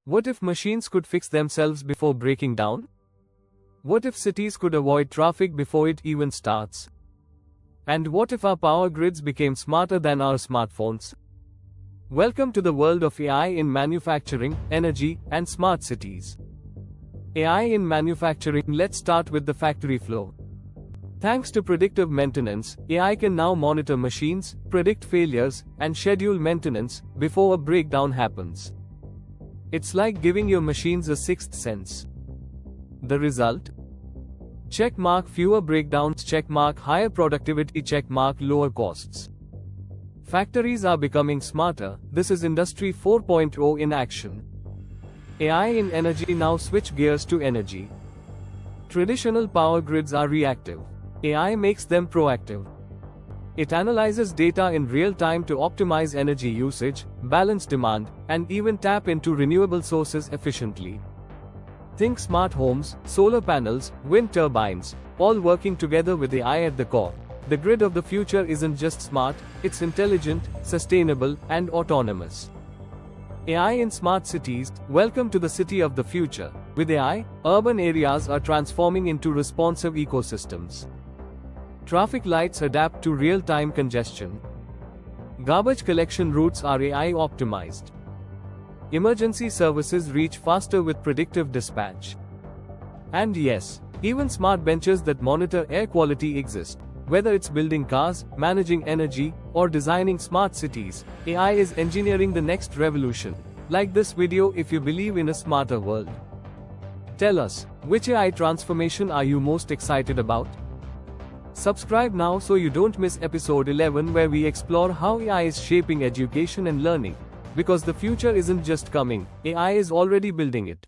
What if machines could fix themselves before breaking down? What if cities could avoid traffic before it even starts? And what if our power grids became smarter than our smartphones? Welcome to the world of AI in manufacturing, energy, and smart cities. AI in manufacturing. Let's start with the factory floor. Thanks to predictive maintenance, AI can now monitor machines, predict failures, and schedule maintenance before a breakdown happens. It's like giving your machines a sixth sense. The result? Checkmark fewer breakdowns, checkmark higher productivity, checkmark lower costs. Factories are becoming smarter. This is Industry 4.0 in action. AI in energy. Now switch gears to energy. Traditional power grids are reactive. AI makes them proactive. It analyzes data in real time to optimize energy usage, balance demand, and even tap into renewable sources efficiently. Think smart homes, solar panels, wind turbines, all working together with AI at the core. The grid of the future isn't just smart, it's intelligent, sustainable, and autonomous. AI in smart cities. Welcome to the city of the future. With AI, urban areas are transforming into responsive ecosystems. Traffic lights adapt to real-time congestion. Garbage collection routes are AI optimized. Emergency services reach faster with predictive dispatch. And yes, even smart benches that monitor air quality exist. Whether it's building cars, managing energy, or designing smart cities, AI is engineering the next revolution. Like this video if you believe in a smarter world. Tell us, which AI transformation are you most excited about? Subscribe now so you don't miss episode 11 where we explore how AI is shaping education and learning. Because the future isn't just coming, AI is already building it.